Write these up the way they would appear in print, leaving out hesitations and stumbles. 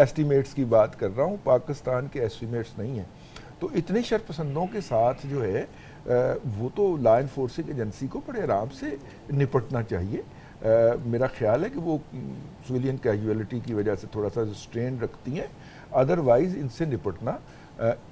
Estimates کی بات کر رہا ہوں، پاکستان کے ایسٹیمیٹس نہیں ہیں. تو اتنے شرپسندوں کے ساتھ جو ہے وہ تو لا انفورسنگ ایجنسی کو بڑے آرام سے نپٹنا چاہیے. میرا خیال ہے کہ وہ سویلین کیجویلٹی کی وجہ سے تھوڑا سا ریسٹرین رکھتی ہیں، ادروائز ان سے نپٹنا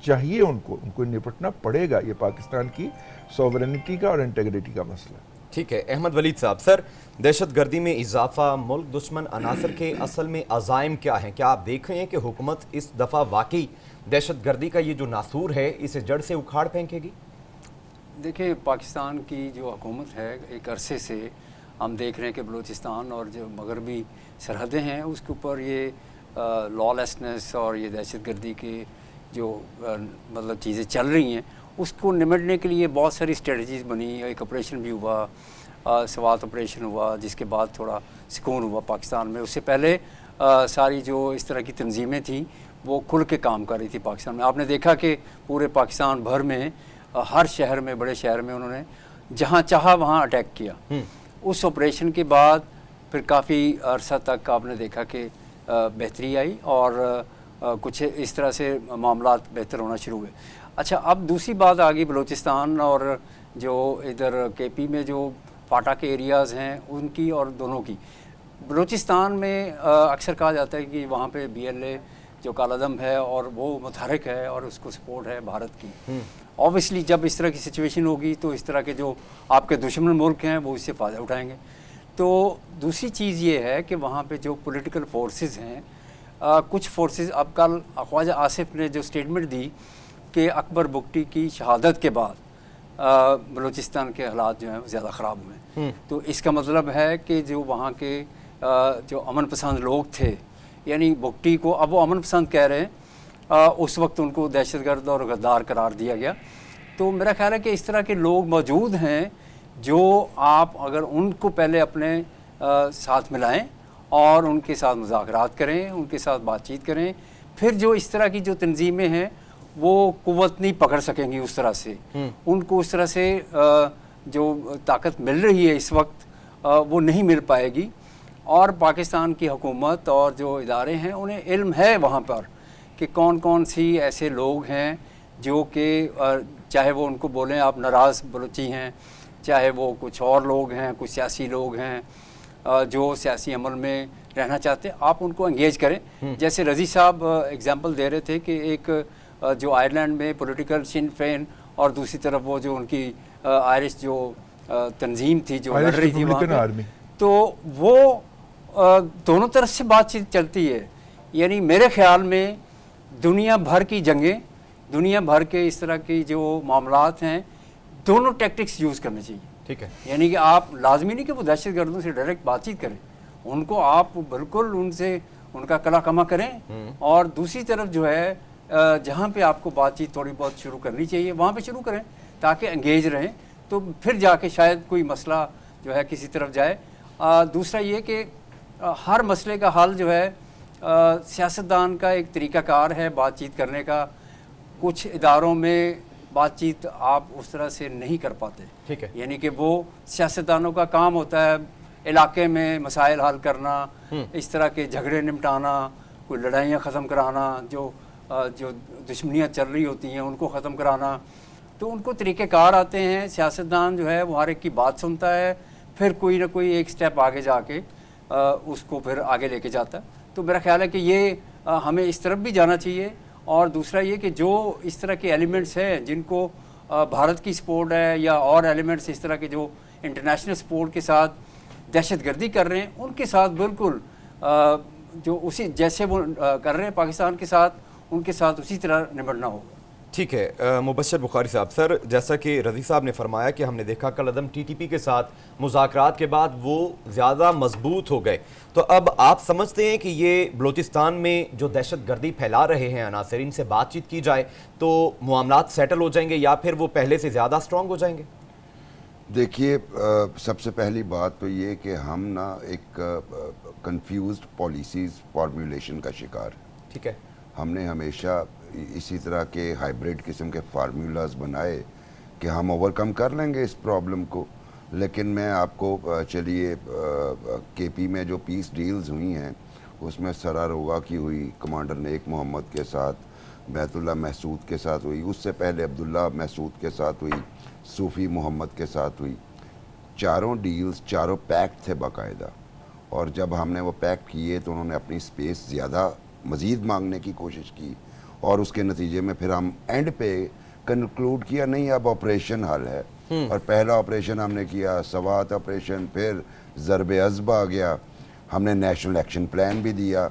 چاہیے، ان کو نپٹنا پڑے گا. یہ پاکستان کی سوورنٹی کا اور انٹیگریٹی کا مسئلہ ہے. ٹھیک ہے. احمد ولید صاحب، سر دہشت گردی میں اضافہ، ملک دشمن عناصر کے اصل میں عزائم کیا ہیں؟ کیا آپ دیکھ رہے ہیں کہ حکومت اس دفعہ واقعی دہشت گردی کا یہ جو ناسور ہے اسے جڑ سے اکھاڑ پھینکے گی؟ دیکھیں، پاکستان کی جو حکومت ہے ایک عرصے سے ہم دیکھ رہے ہیں کہ بلوچستان اور جو مغربی سرحدیں ہیں اس کے اوپر یہ لا لیسنس اور یہ دہشت گردی کے جو مطلب چیزیں چل رہی ہیں اس کو نمٹنے کے لیے بہت ساری اسٹریٹجیز بنی. ایک آپریشن بھی ہوا، سوات آپریشن ہوا، جس کے بعد تھوڑا سکون ہوا پاکستان میں. اس سے پہلے ساری جو اس طرح کی تنظیمیں تھیں وہ کھل کے کام کر رہی تھی پاکستان میں. آپ نے دیکھا کہ پورے پاکستان بھر میں ہر شہر میں، بڑے شہر میں انہوں نے جہاں چاہا وہاں اٹیک کیا. اس آپریشن کے بعد پھر کافی عرصہ تک آپ نے دیکھا کہ بہتری آئی اور کچھ اس طرح سے معاملات بہتر ہونا شروع ہوئے. اچھا، اب دوسری بات آ گئی بلوچستان اور جو ادھر کے پی میں جو پاٹا کے ایریاز ہیں ان کی اور دونوں کی. بلوچستان میں اکثر کہا جاتا ہے کہ وہاں پہ BLA جو کالعدم ہے اور وہ متحرک ہے اور اس کو سپورٹ ہے بھارت کی. اوبیسلی جب اس طرح کی سچویشن ہوگی تو اس طرح کے جو آپ کے دشمن ملک ہیں وہ اس سے فائدہ اٹھائیں گے. تو دوسری چیز یہ ہے کہ وہاں پہ جو پولیٹیکل فورسز ہیں، کچھ فورسز، اب کل خواجہ آصف نے جو اسٹیٹمنٹ دی کہ اکبر بگٹی کی شہادت کے بعد بلوچستان کے حالات جو ہیں زیادہ خراب ہوئے. تو اس کا مطلب ہے کہ جو وہاں کے جو امن پسند لوگ تھے، یعنی بگٹی کو اب وہ امن پسند کہہ رہے ہیں، اس وقت ان کو دہشت گرد اور غدار قرار دیا گیا. تو میرا خیال ہے کہ اس طرح کے لوگ موجود ہیں جو آپ اگر ان کو پہلے اپنے ساتھ ملائیں اور ان کے ساتھ مذاکرات کریں، ان کے ساتھ بات چیت کریں، پھر جو اس طرح کی جو تنظیمیں ہیں وہ قوت نہیں پکڑ سکیں گی اس طرح سے. ان کو اس طرح سے جو طاقت مل رہی ہے اس وقت وہ نہیں مل پائے گی. اور پاکستان کی حکومت اور جو ادارے ہیں انہیں علم ہے وہاں پر کہ کون کون سی ایسے لوگ ہیں جو کہ چاہے وہ ان کو بولیں آپ ناراض بلوچی ہیں، چاہے وہ کچھ اور لوگ ہیں، کچھ سیاسی لوگ ہیں جو سیاسی عمل میں رہنا چاہتے ہیں، آپ ان کو انگیج کریں. جیسے رضی صاحب اگزامپل دے رہے تھے کہ ایک جو آئرلینڈ میں پولیٹیکل شن فین اور دوسری طرف وہ جو ان کی آئرش جو تنظیم تھی جو لڑ رہی تھی وہاں پہ، تو وہ دونوں طرف سے بات چیت چلتی ہے. یعنی میرے خیال میں دنیا بھر کی جنگیں، دنیا بھر کے اس طرح کی جو معاملات ہیں، دونوں ٹیکٹکس یوز کرنے چاہیے. ٹھیک ہے. یعنی کہ آپ لازمی نہیں کہ وہ دہشت گردوں سے ڈائریکٹ بات چیت کریں، ان کو آپ بالکل ان سے ان کا کلا کما کریں، اور دوسری طرف جو ہے جہاں پہ آپ کو بات چیت تھوڑی بہت شروع کرنی چاہیے وہاں پہ شروع کریں تاکہ انگیج رہیں، تو پھر جا کے شاید کوئی مسئلہ جو ہے کسی طرف جائے. دوسرا یہ کہ ہر مسئلے کا حل جو ہے سیاستدان کا ایک طریقہ کار ہے بات چیت کرنے کا. کچھ اداروں میں بات چیت آپ اس طرح سے نہیں کر پاتے. ٹھیک ہے. یعنی کہ وہ سیاستدانوں کا کام ہوتا ہے علاقے میں مسائل حل کرنا، اس طرح کے جھگڑے نمٹانا، کوئی لڑائیاں ختم کرانا، جو دشمنیاں چل رہی ہوتی ہیں ان کو ختم کرانا. تو ان کو طریقہ کار آتے ہیں. سیاستدان جو ہے وہ ہر ایک کی بات سنتا ہے، پھر کوئی نہ کوئی ایک سٹیپ آگے جا کے اس کو پھر آگے لے کے جاتا ہے. تو میرا خیال ہے کہ یہ ہمیں اس طرف بھی جانا چاہیے. اور دوسرا یہ کہ جو اس طرح کے ایلیمنٹس ہیں جن کو بھارت کی سپورٹ ہے یا اور ایلیمنٹس اس طرح کے جو انٹرنیشنل سپورٹ کے ساتھ دہشت گردی کر رہے ہیں، ان کے ساتھ بالکل جو اسی جیسے وہ کر رہے ہیں پاکستان کے ساتھ، ان کے ساتھ اسی طرح نمٹنا ہوگا. ٹھیک ہے. مبشر بخاری صاحب، سر جیسا کہ رضی صاحب نے فرمایا کہ ہم نے دیکھا کالعدم TTP کے ساتھ مذاکرات کے بعد وہ زیادہ مضبوط ہو گئے، تو اب آپ سمجھتے ہیں کہ یہ بلوچستان میں جو دہشت گردی پھیلا رہے ہیں عناصر، ان سے بات چیت کی جائے تو معاملات سیٹل ہو جائیں گے یا پھر وہ پہلے سے زیادہ سٹرونگ ہو جائیں گے؟ دیکھیے، سب سے پہلی بات تو یہ کہ ہم نا ایک کنفیوزڈ پالیسیز فارمولیشن کا شکار. ٹھیک ہے. ہم نے ہمیشہ اسی طرح کے ہائیبریڈ قسم کے فارمولاز بنائے کہ ہم اوور کم کر لیں گے اس پرابلم کو. لیکن میں آپ کو چلیے KP میں جو پیس ڈیلز ہوئی ہیں اس میں سراروغا کی ہوئی کمانڈر نیک محمد کے ساتھ، بیت اللہ محسود کے ساتھ ہوئی، اس سے پہلے عبداللہ محسود کے ساتھ ہوئی، صوفی محمد کے ساتھ ہوئی. چاروں ڈیلز، چاروں پیکٹ تھے باقاعدہ، اور جب ہم نے وہ پیک کیے تو انہوں نے اپنی سپیس زیادہ مزید مانگنے کی کوشش کی، اور اس کے نتیجے میں پھر ہم اینڈ پہ کنکلوڈ کیا نہیں اب آپریشن حل ہے. اور پہلا آپریشن ہم نے کیا سوات آپریشن، پھر ضرب عضب آ گیا، ہم نے نیشنل ایکشن پلان بھی دیا.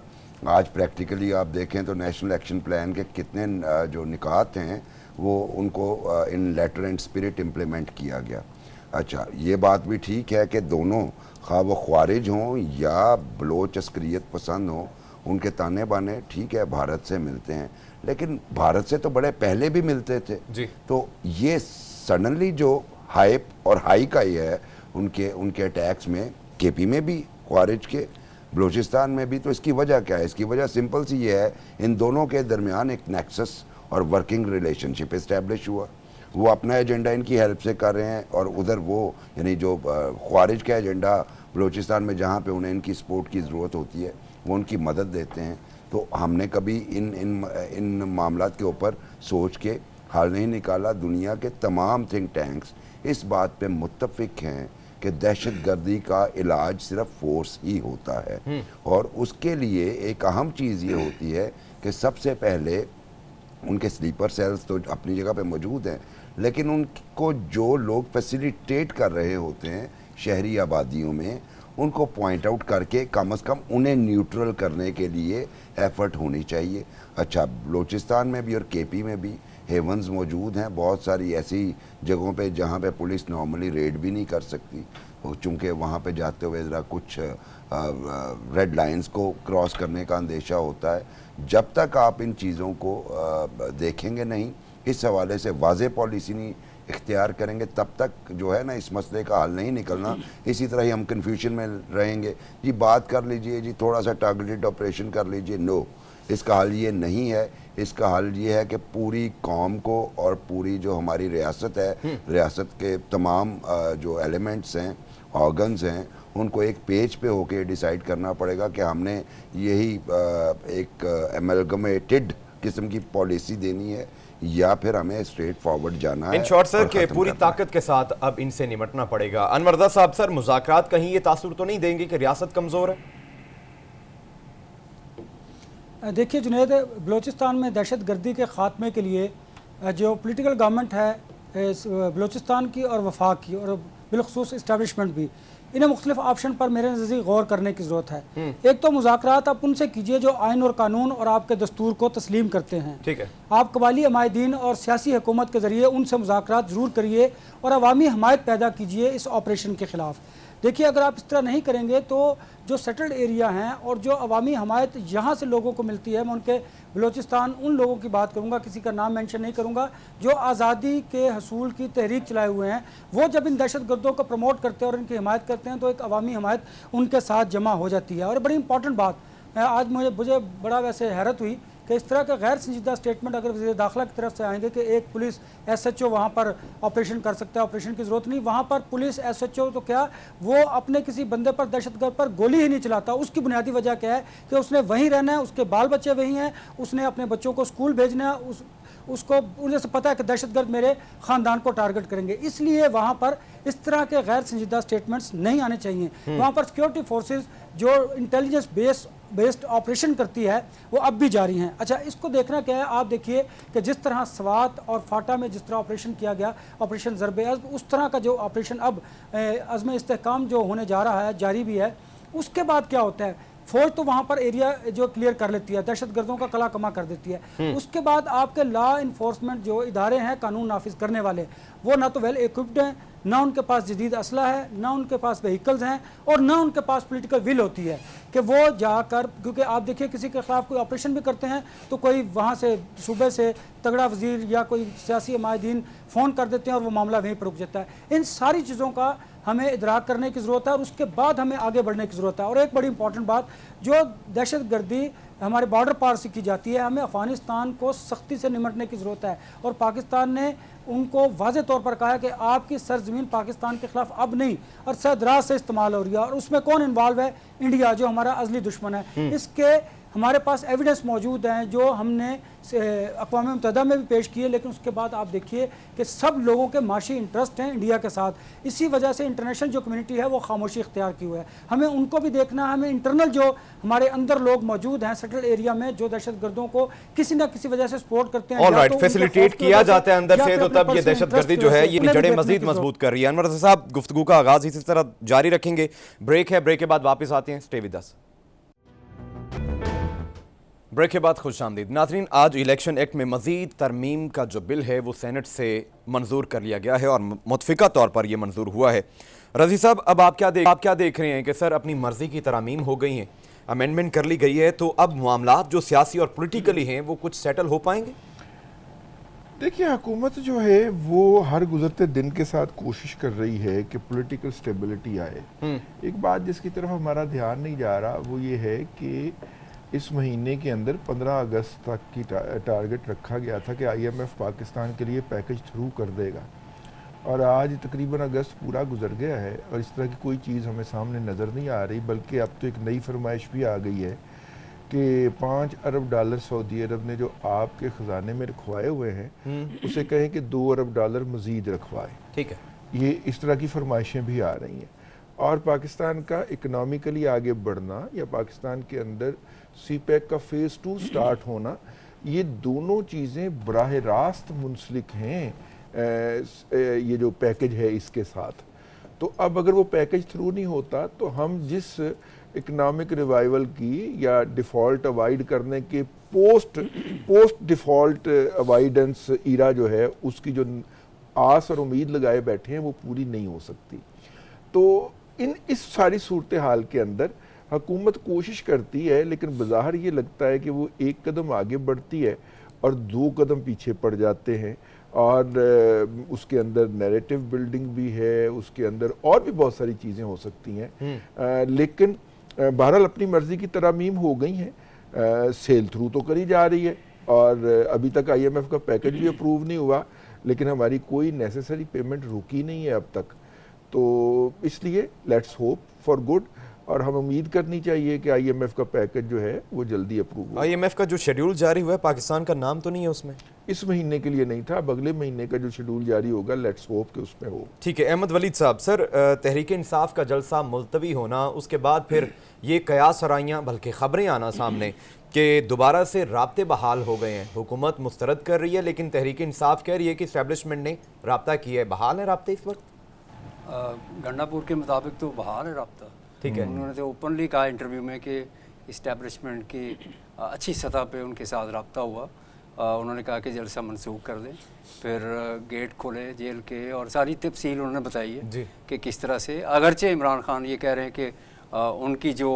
آج پریکٹیکلی آپ دیکھیں تو نیشنل ایکشن پلان کے کتنے جو نکات ہیں وہ ان کو ان لیٹر اینڈ اسپرٹ امپلیمنٹ کیا گیا. اچھا، یہ بات بھی ٹھیک ہے کہ دونوں خواہ وہ خوارج ہوں یا بلوچ عسکریت پسند ہوں، ان کے تانے بانے ٹھیک ہے بھارت سے ملتے ہیں، لیکن بھارت سے تو بڑے پہلے بھی ملتے تھے. تو یہ سڈنلی جو ہائپ اور ہائی کا ہی ہے ان کے اٹیکس میں، کے پی میں بھی خوارج کے، بلوچستان میں بھی. تو اس کی وجہ کیا ہے؟ اس کی وجہ سمپل سی یہ ہے، ان دونوں کے درمیان ایک نیکسس اور ورکنگ ریلیشن شپ اسٹیبلش ہوا. وہ اپنا ایجنڈا ان کی ہیلپ سے کر رہے ہیں، اور ادھر وہ یعنی جو خوارج کا ایجنڈا بلوچستان میں جہاں پہ انہیں ان کی سپورٹ کی ضرورت ہوتی ہے وہ ان کی مدد دیتے ہیں. تو ہم نے کبھی ان معاملات کے اوپر سوچ کے حل نہیں نکالا. دنیا کے تمام تھنک ٹینکس اس بات پہ متفق ہیں کہ دہشت گردی کا علاج صرف فورس ہی ہوتا ہے، اور اس کے لیے ایک اہم چیز یہ ہوتی ہے کہ سب سے پہلے ان کے سلیپر سیلز تو اپنی جگہ پہ موجود ہیں، لیکن ان کو جو لوگ فیسیلیٹیٹ کر رہے ہوتے ہیں شہری آبادیوں میں، ان کو پوائنٹ آؤٹ کر کے کم از کم انہیں نیوٹرل کرنے کے لیے ایفرٹ ہونی چاہیے. اچھا، بلوچستان میں بھی اور کے پی میں بھی ہیونز موجود ہیں، بہت ساری ایسی جگہوں پہ جہاں پہ پولیس نارملی ریڈ بھی نہیں کر سکتی، چونکہ وہاں پہ جاتے ہوئے ذرا کچھ ریڈ لائنز کو کراس کرنے کا اندیشہ ہوتا ہے. جب تک آپ ان چیزوں کو دیکھیں گے نہیں، اس حوالے سے واضح پالیسی نہیں اختیار کریں گے، تب تک جو ہے نا اس مسئلے کا حل نہیں نکلنا. اسی طرح ہی ہم کنفیوژن میں رہیں گے. جی بات کر لیجئے، جی تھوڑا سا ٹارگیٹڈ آپریشن کر لیجئے. نو، اس کا حل یہ نہیں ہے. اس کا حل یہ ہے کہ پوری قوم کو اور پوری جو ہماری ریاست ہے، ریاست کے تمام جو ایلیمنٹس ہیں، آرگنز ہیں، ان کو ایک پیج پہ ہو کے ڈیسائیڈ کرنا پڑے گا کہ ہم نے یہی ایک ایملگمیٹڈ قسم کی پالیسی دینی ہے، یا پھر ہمیں اسٹریٹ فارورڈ جانا ہے. ان شارٹ سر کہ پوری طاقت کے ساتھ اب ان سے نمٹنا پڑے گا. انور رضا صاحب، سر مذاکرات کہیں یہ تاثر تو نہیں دیں گے کہ ریاست کمزور ہے؟ دیکھیے جنید، بلوچستان میں دہشت گردی کے خاتمے کے لیے جو پولیٹیکل گورنمنٹ ہے بلوچستان کی اور وفاق کی، اور بالخصوص اسٹیبلشمنٹ بھی، انہیں مختلف آپشن پر میرے نزدیک غور کرنے کی ضرورت ہے. ایک تو مذاکرات آپ ان سے کیجئے جو آئین اور قانون اور آپ کے دستور کو تسلیم کرتے ہیں. ٹھیک ہے، آپ قبائلی عمائدین اور سیاسی حکومت کے ذریعے ان سے مذاکرات ضرور کریے اور عوامی حمایت پیدا کیجئے اس آپریشن کے خلاف. دیکھیے، اگر آپ اس طرح نہیں کریں گے تو جو سیٹلڈ ایریا ہیں اور جو عوامی حمایت یہاں سے لوگوں کو ملتی ہے، میں ان کے بلوچستان ان لوگوں کی بات کروں گا، کسی کا نام مینشن نہیں کروں گا، جو آزادی کے حصول کی تحریک چلائے ہوئے ہیں، وہ جب ان دہشت گردوں کو پروموٹ کرتے ہیں اور ان کی حمایت کرتے ہیں تو ایک عوامی حمایت ان کے ساتھ جمع ہو جاتی ہے. اور بڑی امپورٹنٹ بات آج مجھے بڑا ویسے حیرت ہوئی کہ اس طرح کا غیر سنجیدہ اسٹیٹمنٹ اگر وزیر داخلہ کی طرف سے آئیں گے کہ ایک پولیس ایس ایچ او وہاں پر آپریشن کر سکتا ہے، آپریشن کی ضرورت نہیں. وہاں پر پولیس ایس ایچ او تو کیا، وہ اپنے کسی بندے پر، دہشت گرد پر گولی ہی نہیں چلاتا. اس کی بنیادی وجہ کیا ہے کہ اس نے وہیں رہنا ہے، اس کے بال بچے وہیں ہیں، اس نے اپنے بچوں کو اسکول بھیجنا ہے، اس کو انہیں سے پتہ ہے کہ دہشت گرد میرے خاندان کو ٹارگٹ کریں گے. اس لیے وہاں پر اس طرح کے غیر سنجیدہ اسٹیٹمنٹس نہیں آنے چاہیے. وہاں پر سیکیورٹی فورسز جو انٹیلیجنس بیسڈ آپریشن کرتی ہے وہ اب بھی جاری ہیں. اچھا، اس کو دیکھنا کیا ہے؟ آپ دیکھیے کہ جس طرح سوات اور فاٹا میں جس طرح آپریشن کیا گیا، آپریشن ضرب عضب، اس طرح کا جو آپریشن اب عزم استحکام جو ہونے جا رہا ہے، جاری بھی ہے. اس کے بعد کیا ہوتا ہے؟ فوج تو وہاں پر ایریا جو کلیئر کر لیتی ہے، دہشت گردوں کا قلعہ کما کر دیتی ہے. اس کے بعد آپ کے لا انفورسمنٹ جو ادارے ہیں قانون نافذ کرنے والے، وہ نہ تو ویل ایکوپڈ ہیں، نہ ان کے پاس جدید اسلحہ ہے، نہ ان کے پاس وہیکلز ہیں، اور نہ ان کے پاس پولیٹیکل ول ہوتی ہے کہ وہ جا کر، کیونکہ آپ دیکھیے کسی کے خلاف کوئی آپریشن بھی کرتے ہیں تو کوئی وہاں سے صوبے سے تگڑا وزیر یا کوئی سیاسی عمائدین فون کر دیتے ہیں اور وہ معاملہ وہیں پر رک جاتا ہے. ان ساری چیزوں کا ہمیں ادراک کرنے کی ضرورت ہے اور اس کے بعد ہمیں آگے بڑھنے کی ضرورت ہے۔ اور ایک بڑی امپورٹنٹ بات، جو دہشت گردی ہمارے بارڈر پار سے کی جاتی ہے، ہمیں افغانستان کو سختی سے نمٹنے کی ضرورت ہے، اور پاکستان نے ان کو واضح طور پر کہا ہے کہ آپ کی سرزمین پاکستان کے خلاف اب نہیں عرصہ دراز سے استعمال ہو رہی ہے، اور اس میں کون انوالو ہے؟ انڈیا، جو ہمارا ازلی دشمن ہے۔ اس کے ہمارے پاس ایویڈنس موجود ہیں جو ہم نے اقوام متحدہ میں بھی پیش کیے، لیکن اس کے بعد آپ دیکھیے کہ سب لوگوں کے معاشی انٹرسٹ ہیں انڈیا کے ساتھ، اسی وجہ سے انٹرنیشنل جو کمیونٹی ہے وہ خاموشی اختیار کی ہوئی ہے۔ ہمیں ان کو بھی دیکھنا ہے، ہمیں انٹرنل جو ہمارے اندر لوگ موجود ہیں سیٹلڈ ایریا میں جو دہشت گردوں کو کسی نہ کسی وجہ سے سپورٹ کرتے ہیں، آل رائٹ، فیسیلیٹیٹ کیا جاتا ہے اندر سے، تو تب یہ دہشت گردی جو ہے یہ جڑیں مزید مضبوط کر رہی ہے۔ انور رضا صاحب، گفتگو کا آغاز اسی طرح جاری رکھیں گے، بریک ہے، بریک کے بعد واپس آتے ہیں، اسٹے ود اس۔ بریک کے بعد خوش آمدید ناظرین۔ آج الیکشن ایکٹ میں مزید ترمیم کا جو بل ہے وہ سینٹ سے منظور کر لیا گیا ہے اور متفقہ طور پر یہ منظور ہوا ہے۔ رضی صاحب، اب آپ کیا دیکھ رہے ہیں کہ سر اپنی مرضی کی ترامیم ہو گئی ہیں، امینڈمنٹ کر لی گئی ہے، تو اب معاملات جو سیاسی اور پولیٹیکلی ہیں وہ کچھ سیٹل ہو پائیں گے؟ دیکھیے، حکومت جو ہے وہ ہر گزرتے دن کے ساتھ کوشش کر رہی ہے کہ پولیٹیکل سٹیبلٹی آئے۔ ایک بات جس کی طرف ہمارا دھیان نہیں جا رہا وہ یہ ہے کہ اس مہینے کے اندر 15 اگست تک کی ٹارگٹ رکھا گیا تھا کہ آئی ایم ایف پاکستان کے لیے پیکج تھرو کر دے گا، اور آج تقریباً اگست پورا گزر گیا ہے اور اس طرح کی کوئی چیز ہمیں سامنے نظر نہیں آ رہی، بلکہ اب تو ایک نئی فرمائش بھی آ گئی ہے کہ $5 ارب سعودی عرب نے جو آپ کے خزانے میں رکھوائے ہوئے ہیں اسے کہیں کہ $2 ارب مزید رکھوائے۔ ٹھیک ہے، یہ اس طرح کی فرمائشیں بھی آ رہی ہیں، اور پاکستان کا اکنامیکلی آگے بڑھنا یا پاکستان کے اندر سی پیک کا فیز 2 سٹارٹ ہونا، یہ دونوں چیزیں براہ راست منسلک ہیں یہ جو پیکج ہے اس کے ساتھ۔ تو اب اگر وہ پیکج تھرو نہیں ہوتا تو ہم جس اکنامک ریوائیول کی یا ڈیفالٹ اوائڈ کرنے کے پوسٹ ڈیفالٹ اوائیڈنس ایرا جو ہے اس کی جو آس اور امید لگائے بیٹھے ہیں وہ پوری نہیں ہو سکتی۔ تو اس ساری صورتحال کے اندر حکومت کوشش کرتی ہے، لیکن بظاہر یہ لگتا ہے کہ وہ ایک قدم آگے بڑھتی ہے اور 2 قدم پیچھے پڑ جاتے ہیں، اور اس کے اندر نیریٹو بلڈنگ بھی ہے، اس کے اندر اور بھی بہت ساری چیزیں ہو سکتی ہیں، لیکن بہرحال اپنی مرضی کی ترامیم ہو گئی ہیں، سیل تھرو تو کری جا رہی ہے، اور ابھی تک آئی ایم ایف کا پیکج بھی اپروو نہیں ہوا، لیکن ہماری کوئی نیسیسری پیمنٹ رکی نہیں ہے اب تک۔ تو اس لیے لیٹس ہوپ فار گڈ، اور ہم امید کرنی چاہیے کہ آئی ایم ایف کا پیکج جو ہے وہ جلدی اپروو ہو۔ آئی ایم ایف کا جو شیڈیول جاری ہوا ہے پاکستان کا نام تو نہیں ہے اس میں؟ اس مہینے کے لیے نہیں تھا، اب اگلے مہینے کا جو شیڈول جاری ہوگا لیٹس ہوپ کہ اس میں ہو۔ ٹھیک ہے، احمد ولید صاحب، سر تحریک انصاف کا جلسہ ملتوی ہونا، اس کے بعد پھر یہ قیاس آرائیاں بلکہ خبریں آنا سامنے کہ دوبارہ سے رابطے بحال ہو گئے ہیں، حکومت مسترد کر رہی ہے لیکن تحریک انصاف کہہ رہی ہے کہ اسٹیبلشمنٹ نے رابطہ کیا ہے۔ بحال ہے رابطے اس وقت؟ گنڈا پور کے مطابق تو بحال ہے رابطہ۔ ٹھیک ہے، انہوں نے تو اوپنلی کہا انٹرویو میں کہ اسٹیبلشمنٹ کی اچھی سطح پہ ان کے ساتھ رابطہ ہوا۔ انہوں نے کہا کہ جلسہ منسوخ کر دیں، پھر گیٹ کھولے جیل کے، اور ساری تفصیل انہوں نے بتائی ہے کہ کس طرح سے، اگرچہ عمران خان یہ کہہ رہے ہیں کہ ان کی جو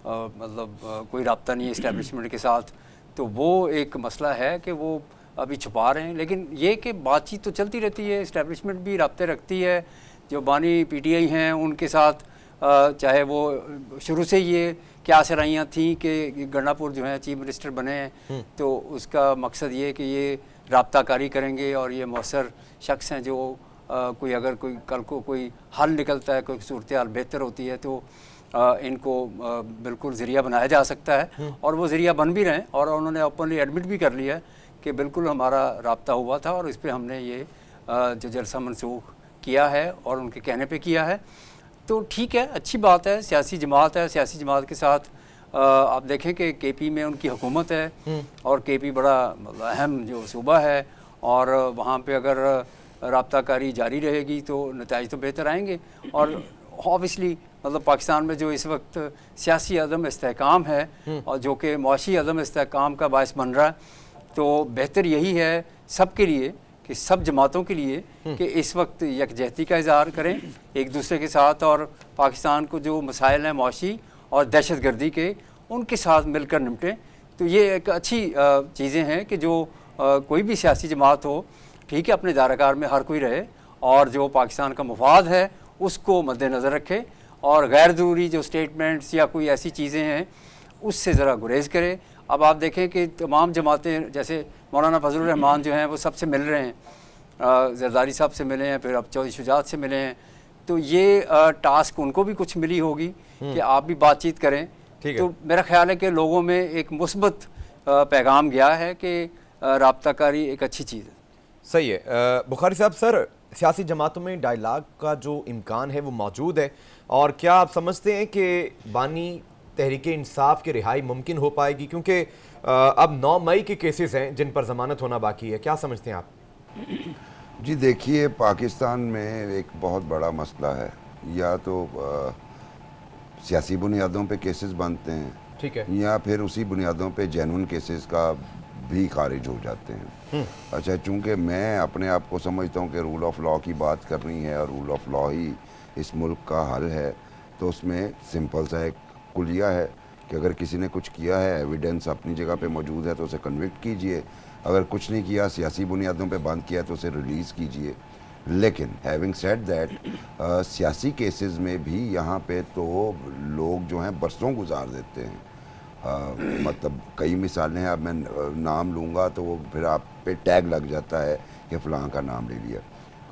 مطلب کوئی رابطہ نہیں ہے اسٹیبلشمنٹ کے ساتھ، تو وہ ایک مسئلہ ہے کہ وہ ابھی چھپا رہے ہیں، لیکن یہ کہ بات چیت تو چلتی رہتی ہے، اسٹیبلشمنٹ بھی رابطے رکھتی ہے، جو بانی پی ٹی آئی ہیں ان کے ساتھ، چاہے وہ شروع سے یہ کیا سرائیاں تھیں کہ گنڈا پور جو ہیں چیف منسٹر بنے ہیں، تو اس کا مقصد یہ کہ یہ رابطہ کاری کریں گے، اور یہ مؤثر شخص ہیں جو اگر کوئی کل کو کوئی حل نکلتا ہے، کوئی صورتحال بہتر ہوتی ہے تو ان کو بالکل ذریعہ بنایا جا سکتا ہے، اور وہ ذریعہ بن بھی رہے ہیں، اور انہوں نے اوپنلی ایڈمٹ بھی کر لیا ہے کہ بالکل ہمارا رابطہ ہوا تھا اور اس پہ ہم نے یہ جو جلسہ منسوخ کیا ہے اور ان کے کہنے پہ کیا ہے۔ تو ٹھیک ہے، اچھی بات ہے، سیاسی جماعت ہے، سیاسی جماعت کے ساتھ آپ دیکھیں کہ کے پی میں ان کی حکومت ہے، اور کے پی بڑا اہم جو صوبہ ہے، اور وہاں پہ اگر رابطہ کاری جاری رہے گی تو نتائج تو بہتر آئیں گے۔ اور آبویسلی مطلب پاکستان میں جو اس وقت سیاسی عدم استحکام ہے اور جو کہ معاشی عدم استحکام کا باعث بن رہا ہے، تو بہتر یہی ہے سب کے لیے کہ سب جماعتوں کے لیے کہ اس وقت یکجہتی کا اظہار کریں ایک دوسرے کے ساتھ، اور پاکستان کو جو مسائل ہیں معاشی اور دہشت گردی کے، ان کے ساتھ مل کر نمٹیں۔ تو یہ ایک اچھی چیزیں ہیں کہ جو کوئی بھی سیاسی جماعت ہو، ٹھیک ہے، اپنے دائرہ کار میں ہر کوئی رہے، اور جو پاکستان کا مفاد ہے اس کو مد نظر رکھے اور غیر ضروری جو اسٹیٹمنٹس یا کوئی ایسی چیزیں ہیں اس سے ذرا گریز کرے. اب آپ دیکھیں کہ تمام جماعتیں جیسے مولانا فضل الرحمان جو ہیں وہ سب سے مل رہے ہیں, زرداری صاحب سے ملے ہیں, پھر اب چودھری شجاعت سے ملے ہیں, تو یہ ٹاسک ان کو بھی کچھ ملی ہوگی کہ آپ بھی بات چیت کریں. تو میرا خیال ہے کہ لوگوں میں ایک مثبت پیغام گیا ہے کہ رابطہ کاری ایک اچھی چیز ہے. صحیح ہے. بخاری صاحب, سر سیاسی جماعتوں میں ڈائیلاگ کا جو امکان ہے وہ موجود ہے, اور کیا آپ سمجھتے ہیں کہ بانی تحریک انصاف کی رہائی ممکن ہو پائے گی, کیونکہ اب 9 مئی کے کیسز ہیں جن پر ضمانت ہونا باقی ہے, کیا سمجھتے ہیں آپ؟ جی دیکھیے, پاکستان میں ایک بہت بڑا مسئلہ ہے, یا تو سیاسی بنیادوں پہ کیسز بنتے ہیں, ٹھیک ہے, یا پھر اسی بنیادوں پہ جینون کیسز کا بھی خارج ہو جاتے ہیں. اچھا, چونکہ میں اپنے آپ کو سمجھتا ہوں کہ رول آف لاء کی بات کرنی ہے اور رول آف لاء ہی اس ملک کا حل ہے, تو اس میں سمپل سا ایک کلیہ ہے کہ اگر کسی نے کچھ کیا ہے, ایویڈنس اپنی جگہ پہ موجود ہے تو اسے کنوکٹ کیجئے, اگر کچھ نہیں کیا, سیاسی بنیادوں پہ بند کیا, تو اسے ریلیز کیجئے. لیکن ہیونگ سیڈ دیٹ, سیاسی کیسز میں بھی یہاں پہ تو لوگ جو ہیں برسوں گزار دیتے ہیں. مطلب کئی مثالیں ہیں, اب میں نام لوں گا تو وہ پھر آپ پہ ٹیگ لگ جاتا ہے کہ فلاں کا نام لے لیا.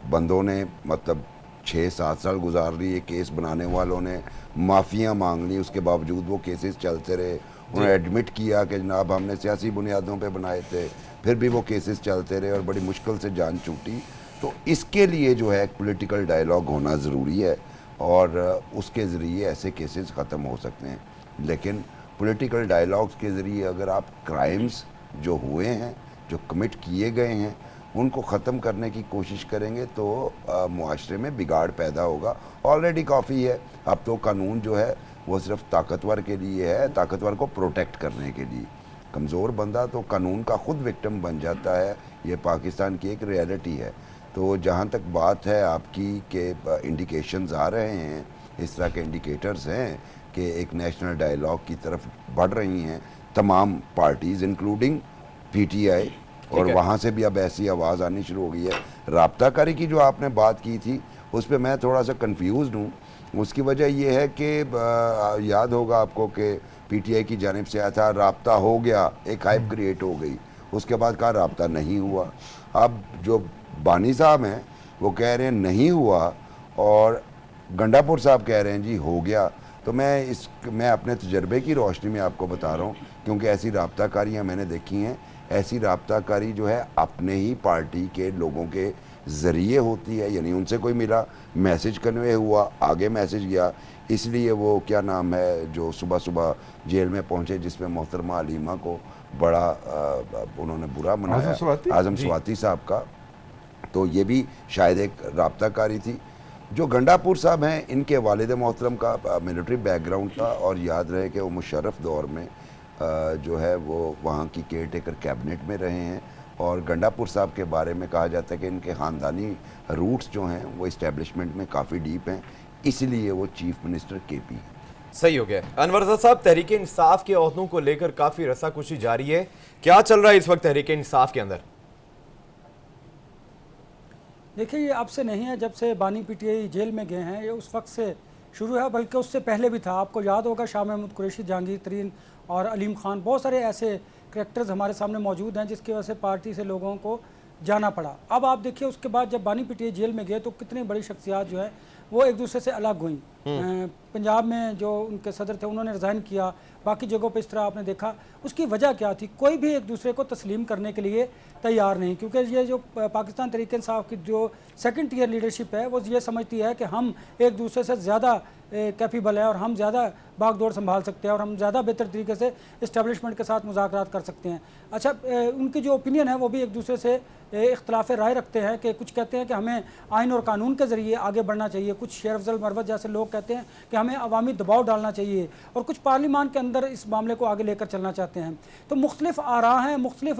بندوں نے مطلب 6-7 سال گزار لیے, کیس بنانے والوں نے معافیاں مانگ لی, اس کے باوجود وہ کیسز چلتے رہے. انہوں نے ایڈمٹ کیا کہ جناب ہم نے سیاسی بنیادوں پہ بنائے تھے, پھر بھی وہ کیسز چلتے رہے اور بڑی مشکل سے جان چھوٹی. تو اس کے لیے جو ہے ایک پولیٹیکل ڈائیلاگ ہونا ضروری ہے, اور اس کے ذریعے ایسے کیسز ختم ہو سکتے ہیں. لیکن پولیٹیکل ڈائیلاگز کے ذریعے اگر آپ کرائمز جو ہوئے ہیں, جو کمٹ کیے گئے ہیں, ان کو ختم کرنے کی کوشش کریں گے تو معاشرے میں بگاڑ پیدا ہوگا. آلریڈی کافی ہے, اب تو قانون جو ہے وہ صرف طاقتور کے لیے ہے, طاقتور کو پروٹیکٹ کرنے کے لیے. کمزور بندہ تو قانون کا خود وکٹم بن جاتا ہے. یہ پاکستان کی ایک ریئلٹی ہے. تو جہاں تک بات ہے آپ کی کہ انڈیکیشنز آ رہے ہیں, اس طرح کے انڈیکیٹرز ہیں کہ ایک نیشنل ڈائیلاگ کی طرف بڑھ رہی ہیں تمام parties including P T I, اور وہاں سے بھی اب ایسی آواز آنی شروع ہو گئی ہے. رابطہ کاری کی جو آپ نے بات کی تھی اس پہ میں تھوڑا سا کنفیوزڈ ہوں. اس کی وجہ یہ ہے کہ یاد ہوگا آپ کو کہ پی ٹی آئی کی جانب سے آیا تھا رابطہ ہو گیا, ایک ہائپ کریٹ ہو گئی, اس کے بعد کہا رابطہ نہیں ہوا. اب جو بانی صاحب ہیں وہ کہہ رہے ہیں نہیں ہوا, اور گنڈا پور صاحب کہہ رہے ہیں جی ہو گیا. تو میں اپنے تجربے کی روشنی میں آپ کو بتا رہا ہوں, کیونکہ ایسی رابطہ کاریاں میں نے دیکھی ہیں. ایسی رابطہ کاری جو ہے اپنے ہی پارٹی کے لوگوں کے ذریعے ہوتی ہے, یعنی ان سے کوئی ملا, میسج کنوے ہوا, آگے میسج گیا. اس لیے وہ کیا نام ہے جو صبح صبح جیل میں پہنچے, جس میں محترمہ علیمہ کو بڑا انہوں نے برا منایا, اعظم سواتی صاحب کا, تو یہ بھی شاید ایک رابطہ کاری تھی. جو گنڈا پور صاحب ہیں, ان کے والد محترم کا ملٹری بیک گراؤنڈ تھا, اور یاد رہے کہ وہ مشرف دور میں جو ہے وہ وہاں کی کیئر ٹیکر کیبنٹ میں رہے ہیں. اور گنڈا پور صاحب کے بارے میں کہا جاتا ہے کہ ان کے خاندانی روٹس جو ہیں وہ اسٹیبلشمنٹ میں کافی ڈیپ ہیں, اس لیے وہ چیف منسٹر کے پی ہیں. صحیح ہو گیا. انور رضا صاحب, تحریک انصاف کے عہدوں کو لے کر کافی رسا کشی جاری ہے, کیا چل رہا ہے اس وقت تحریک انصاف کے اندر؟ دیکھیے, یہ اب سے نہیں ہے, جب سے بانی پی ٹی آئی جیل میں گئے ہیں یہ اس وقت سے شروع ہے, بلکہ اس سے پہلے بھی تھا. آپ کو یاد ہوگا شاہ محمود قریشی, جہانگیر ترین اور علیم خان, بہت سارے ایسے کریکٹرز ہمارے سامنے موجود ہیں جس کی وجہ سے پارٹی سے لوگوں کو جانا پڑا. اب آپ دیکھیے اس کے بعد جب بانی پی ٹی آئی جیل میں گئے تو کتنی بڑی شخصیات جو ہے وہ ایک دوسرے سے الگ ہوئیں. پنجاب میں جو ان کے صدر تھے انہوں نے ریزائن کیا, باقی جگہوں پہ اس طرح آپ نے دیکھا. اس کی وجہ کیا تھی؟ کوئی بھی ایک دوسرے کو تسلیم کرنے کے لیے تیار نہیں, کیونکہ یہ جو پاکستان تحریک انصاف کی جو سیکنڈ ٹیئر لیڈرشپ ہے وہ یہ سمجھتی ہے کہ ہم ایک دوسرے سے زیادہ کیپیبل ہیں اور ہم زیادہ باغ دوڑ سنبھال سکتے ہیں اور ہم زیادہ بہتر طریقے سے اسٹیبلشمنٹ کے ساتھ مذاکرات کر سکتے ہیں. اچھا, ان کی جو اوپینین ہے وہ بھی ایک دوسرے سے اختلاف رائے رکھتے ہیں کہ کچھ کہتے ہیں کہ ہمیں آئین اور قانون کے ذریعے آگے بڑھنا چاہیے, کچھ شیر افضل مروت جیسے لوگ کہتے ہیں کہ ہمیں عوامی دباؤ ڈالنا چاہیے, اور کچھ پارلیمان کے اندر اس معاملے کو آگے لے کر چلنا چاہتے ہیں. تو مختلف آراء ہیں, مختلف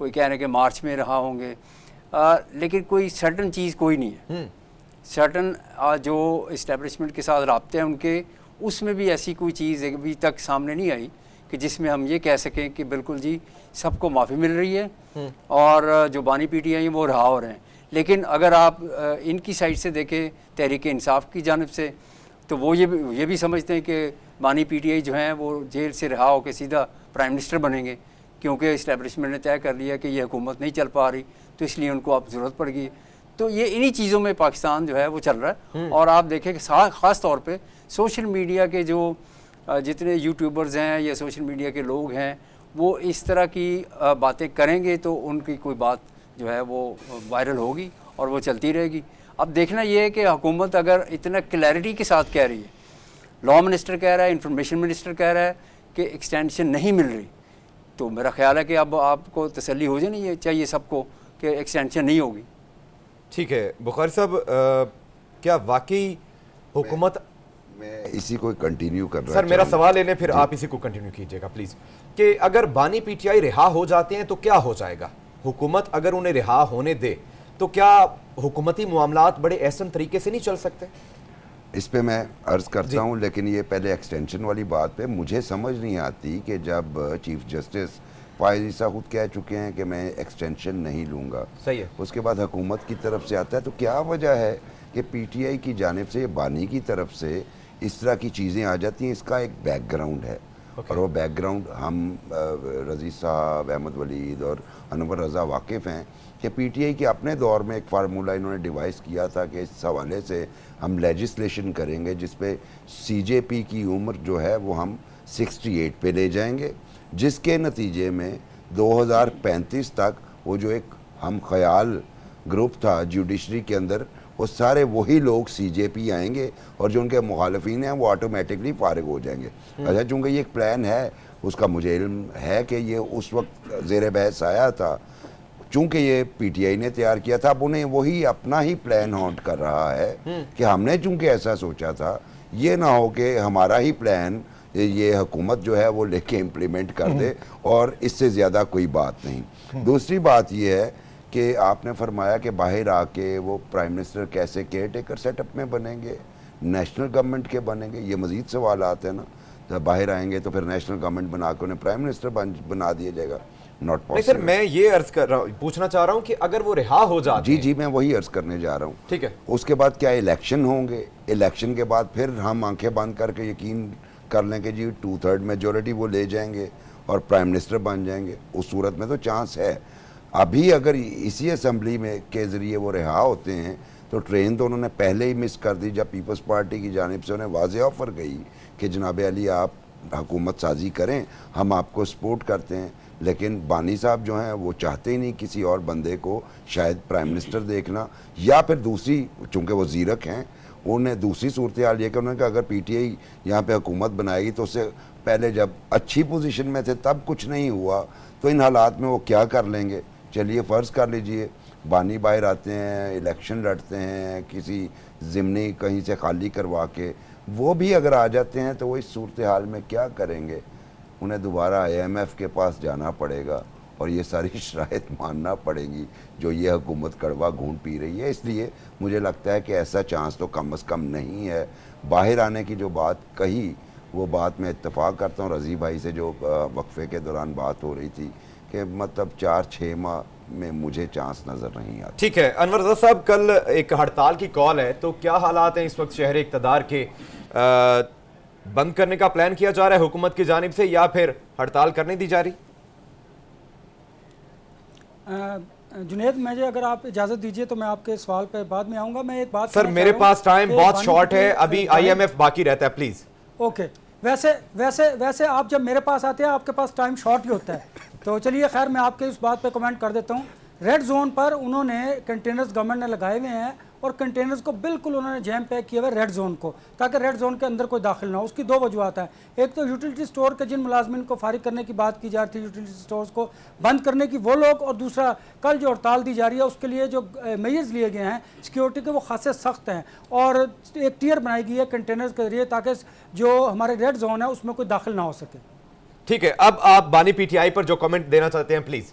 کوئی کہہ رہے ہیں کہ مارچ میں رہا ہوں گے، لیکن کوئی سرٹن چیز کوئی نہیں ہے. سرٹن جو اسٹیبلشمنٹ کے ساتھ رابطے ہیں ان کے، اس میں بھی ایسی کوئی چیز ابھی تک سامنے نہیں آئی کہ جس میں ہم یہ کہہ سکیں کہ بالکل جی سب کو معافی مل رہی ہے اور جو بانی پی ٹی آئی ہیں وہ رہا ہو رہے ہیں. لیکن اگر آپ ان کی سائڈ سے دیکھیں تحریک انصاف کی جانب سے، تو وہ یہ بھی سمجھتے ہیں کہ بانی پی ٹی آئی جو ہیں وہ جیل سے رہا ہو کے سیدھا پرائم منسٹر بنیں گے، کیونکہ اسٹیبلشمنٹ نے طے کر لیا کہ یہ حکومت نہیں چل پا رہی تو اس لیے ان کو اب ضرورت پڑ گئی. تو یہ انہی چیزوں میں پاکستان جو ہے وہ چل رہا ہے. اور آپ دیکھیں کہ خاص طور پہ سوشل میڈیا کے جو جتنے یوٹیوبرز ہیں یا سوشل میڈیا کے لوگ ہیں، وہ اس طرح کی باتیں کریں گے تو ان کی کوئی بات جو ہے وہ وائرل ہوگی اور وہ چلتی رہے گی. اب دیکھنا یہ ہے کہ حکومت اگر اتنا کلیئرٹی کے ساتھ کہہ رہی ہے، لا منسٹر کہہ رہا ہے، انفارمیشن منسٹر کہہ رہا ہے کہ ایکسٹینشن نہیں مل رہی، تو میرا خیال ہے کہ اب آپ کو تسلی ہو جانی چاہیے سب کو کہ ایکسٹینشن نہیں ہوگی. ٹھیک ہے بخاری صاحب، کیا واقعی حکومت، میں اسی کو کنٹینیو کر رہا سر میرا سوال لے لیں پھر آپ اسی کو کنٹینیو کیجئے گا پلیز، کہ اگر بانی پی ٹی آئی رہا ہو جاتے ہیں تو کیا ہو جائے گا؟ حکومت اگر انہیں رہا ہونے دے تو کیا حکومتی معاملات بڑے احسن طریقے سے نہیں چل سکتے؟ اس پہ میں عرض کرتا ہوں، لیکن یہ پہلے ایکسٹینشن والی بات پہ مجھے سمجھ نہیں آتی کہ جب چیف جسٹس فائز عیسیٰ خود کہہ چکے ہیں کہ میں ایکسٹینشن نہیں لوں گا، صحیح ہے، اس کے بعد حکومت کی طرف سے آتا ہے، تو کیا وجہ ہے کہ پی ٹی آئی کی جانب سے، بانی کی طرف سے اس طرح کی چیزیں آ جاتی ہیں؟ اس کا ایک بیک گراؤنڈ ہے، اور وہ بیک گراؤنڈ ہم رضی صاحب، احمد ولید اور انور رضا واقف ہیں کہ پی ٹی آئی کے اپنے دور میں ایک فارمولہ انہوں نے ڈیوائز کیا تھا کہ اس حوالے سے ہم لیجسلیشن کریں گے جس پہ سی جے پی کی عمر جو ہے وہ ہم 68 پہ لے جائیں گے، جس کے نتیجے میں 2035 تک وہ جو ایک ہم خیال گروپ تھا جوڈیشری کے اندر، وہ سارے وہی لوگ سی جے پی آئیں گے اور جو ان کے مخالفین ہیں وہ آٹومیٹکلی فارغ ہو جائیں گے. اچھا، چونکہ یہ ایک پلان ہے، اس کا مجھے علم ہے کہ یہ اس وقت زیر بحث آیا تھا، چونکہ یہ پی ٹی آئی نے تیار کیا تھا، اب انہیں وہی اپنا ہی پلان ہانٹ کر رہا ہے کہ ہم نے چونکہ ایسا سوچا تھا، یہ نہ ہو کہ ہمارا ہی پلان یہ حکومت جو ہے وہ لے کے امپلیمنٹ کر دے، اور اس سے زیادہ کوئی بات نہیں. دوسری بات یہ ہے کہ آپ نے فرمایا کہ باہر آ کے وہ پرائم منسٹر کیسے کیئر ٹیکر سیٹ اپ میں بنیں گے، نیشنل گورنمنٹ کے بنیں گے؟ یہ مزید سوالات ہیں نا. جب باہر آئیں گے تو پھر نیشنل گورنمنٹ بنا کے انہیں پرائم منسٹر بنا دیا جائے گا؟ ناٹ نہیں پاسبل. سر، میں یہ عرض کر رہا ہوں، پوچھنا چاہ رہا ہوں کہ اگر وہ رہا ہو جاتے ہیں، جی میں وہی عرض کرنے جا رہا ہوں. ٹھیک ہے، اس کے بعد کیا الیکشن ہوں گے؟ الیکشن کے بعد پھر ہم آنکھیں بند کر کے یقین کر لیں کہ جی 2/3 میجورٹی وہ لے جائیں گے اور پرائم منسٹر بن جائیں گے؟ اس صورت میں تو چانس ہے. ابھی اگر اسی اسمبلی میں کے ذریعے وہ رہا ہوتے ہیں تو ٹرین تو انہوں نے پہلے ہی مس کر دی، جب پیپلز پارٹی کی جانب سے انہیں واضح آفر گئی کہ جناب علی آپ حکومت سازی کریں، ہم آپ کو سپورٹ کرتے ہیں. لیکن بانی صاحب جو ہیں وہ چاہتے ہی نہیں کسی اور بندے کو شاید پرائم منسٹر دیکھنا، یا پھر دوسری، چونکہ وہ زیرک ہیں، انہیں دوسری صورتحال یہ کہ انہوں نے کہا اگر پی ٹی آئی یہاں پہ حکومت بنائے گی تو اس سے پہلے جب اچھی پوزیشن میں تھے تب کچھ نہیں ہوا، تو ان حالات میں وہ کیا کر لیں گے؟ چلیے فرض کر لیجئے بانی باہر آتے ہیں، الیکشن لڑتے ہیں کسی ضمنی کہیں سے خالی کروا کے، وہ بھی اگر آ جاتے ہیں تو وہ اس صورتحال میں کیا کریں گے؟ انہیں دوبارہ IMF کے پاس جانا پڑے گا اور یہ ساری شرائط ماننا پڑے گی جو یہ حکومت کڑوا گھونٹ پی رہی ہے. اس لیے مجھے لگتا ہے کہ ایسا چانس تو کم از کم نہیں ہے. باہر آنے کی جو بات کہی وہ بات میں اتفاق کرتا ہوں رضی بھائی سے، جو وقفے کے دوران بات ہو رہی تھی کہ مطلب 4-6 ماہ میں مجھے چانس نظر نہیں آتا. ٹھیک ہے انور رضا صاحب، کل ایک ہڑتال کی کال ہے، تو کیا حالات ہیں اس وقت شہر اقتدار کے؟ بند کرنے کا پلان کیا جا رہا ہے حکومت کی جانب سے یا پھر ہڑتال کرنے دی جا رہی؟ جنید، مجھے اگر آپ اجازت دیجئے تو میں آپ کے سوال پہ بعد میں آؤں گا. میں ایک بات سر میرے پاس ٹائم بہت شارٹ ہے، ابھی IMF باقی رہتا ہے، پلیز. اوکے، ویسے آپ جب میرے پاس آتے ہیں آپ کے پاس ٹائم شارٹ ہی ہوتا ہے، تو چلیے خیر میں آپ کے اس بات پہ کمنٹ کر دیتا ہوں. ریڈ زون پر انہوں نے کنٹینرز گورنمنٹ نے لگائے ہوئے ہیں اور کنٹینرز کو بالکل انہوں نے جیم پیک کیا ہوا ہے ریڈ زون کو، تاکہ ریڈ زون کے اندر کوئی داخل نہ ہو. اس کی 2 وجوہات ہیں. ایک تو یوٹیلیٹی سٹور کے جن ملازمین کو فارغ کرنے کی بات کی جا رہی تھی، یوٹیلیٹی سٹورز کو بند کرنے کی وہ لوگ، اور دوسرا کل جو ہڑتال دی جا رہی ہے اس کے لیے جو میئرز لیے گئے ہیں سیکیورٹی کے وہ خاصے سخت ہیں، اور ایک ٹیئر بنائی گئی ہے کنٹینرز کے ذریعے تاکہ جو ہمارے ریڈ زون ہے اس میں کوئی داخل نہ ہو سکے. ٹھیک ہے، اب آپ بانی PTI پر جو کمنٹ دینا چاہتے ہیں پلیز.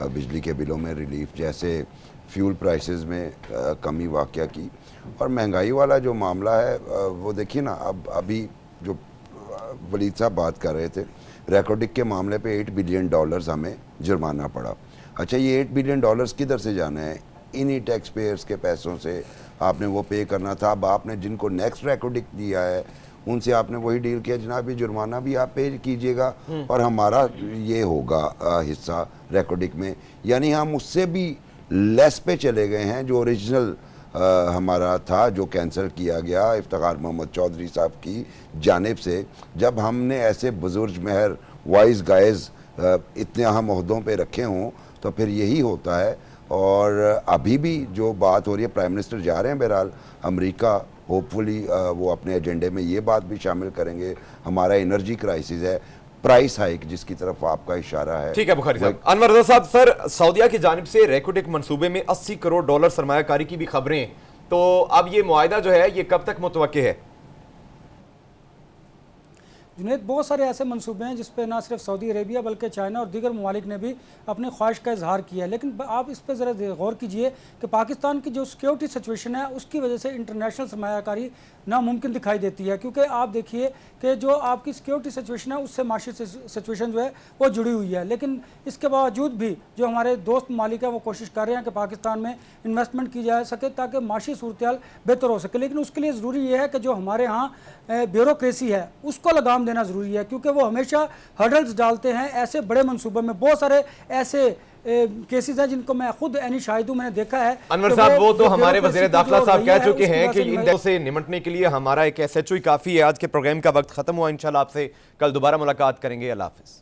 بجلی کے بلوں میں ریلیف، جیسے فیول پرائسز میں کمی واقع کی، اور مہنگائی والا جو معاملہ ہے وہ دیکھیے نا، ابھی جو ولید صاحب بات کر رہے تھے، ریکارڈک کے معاملے پہ $8 بلین ہمیں جرمانہ پڑا. اچھا یہ $8 بلین کدھر سے جانا ہے؟ انہی ٹیکس پیئرز کے پیسوں سے آپ نے وہ پے کرنا تھا. اب آپ نے جن کو نیکسٹ ریکارڈک دیا ہے ان سے آپ نے وہی ڈیل کیا، جناب یہ جرمانہ بھی آپ پے کیجئے گا اور ہمارا یہ ہوگا حصہ ریکارڈک میں. یعنی ہم اس سے بھی لیس پہ چلے گئے ہیں جو اوریجنل ہمارا تھا، جو کینسل کیا گیا افتخار محمد چودھری صاحب کی جانب سے. جب ہم نے ایسے بزرگ مہر وائز گائز اتنے اہم عہدوں پہ رکھے ہوں تو پھر یہی ہوتا ہے. اور ابھی بھی جو بات ہو رہی ہے، پرائم منسٹر جا رہے ہیں بہرحال امریکہ، ہوپ فلی وہ اپنے ایجنڈے میں یہ بات بھی شامل کریں گے. ہمارا انرجی کرائسس ہے، پرائس ہائیک جس کی طرف آپ کا اشارہ ہے. ٹھیک ہے بخاری صاحب. انور رضا صاحب، سر سعودیہ کی جانب سے ریکوڈک منصوبے میں $80 کروڑ سرمایہ کاری کی بھی خبریں ہیں، تو اب یہ معاہدہ جو ہے یہ کب تک متوقع ہے؟ جنید، بہت سارے ایسے منصوبے ہیں جس پہ نہ صرف سعودی عربیہ بلکہ چائنا اور دیگر ممالک نے بھی اپنی خواہش کا اظہار کیا ہے. لیکن آپ اس پہ ذرا غور کیجئے کہ پاکستان کی جو سیکیورٹی سچویشن ہے اس کی وجہ سے انٹرنیشنل سرمایہ کاری ناممکن دکھائی دیتی ہے، کیونکہ آپ دیکھیے کہ جو آپ کی سیکیورٹی سچویشن ہے اس سے معاشی سچویشن جو ہے وہ جڑی ہوئی ہے. لیکن اس کے باوجود بھی جو ہمارے دوست ممالک ہیں وہ کوشش کر رہے ہیں کہ پاکستان میں انویسٹمنٹ کی جا سکے تاکہ معاشی صورتحال بہتر ہو سکے. لیکن اس کے لیے ضروری یہ ہے کہ جو ہمارے ہاں بیوروکریسی ہے اس کو لگام دینا ضروری ہے، کیونکہ وہ ہمیشہ ہرڈلز ڈالتے ہیں ایسے بڑے منصوبوں میں. بہت سارے ایسے کیسز ہیں جن کو میں خود عینی شاہد ہوں، میں نے دیکھا ہے. انور صاحب، وہ تو ہمارے وزیر داخلہ صاحب کہہ چکے ہیں کہ ان دونوں سے نمٹنے کے لیے ہمارا ایک SHO ہی کافی ہے. آج کے پروگرام کا وقت ختم ہوا. انشاءاللہ آپ سے کل دوبارہ ملاقات کریں گے. اللہ حافظ.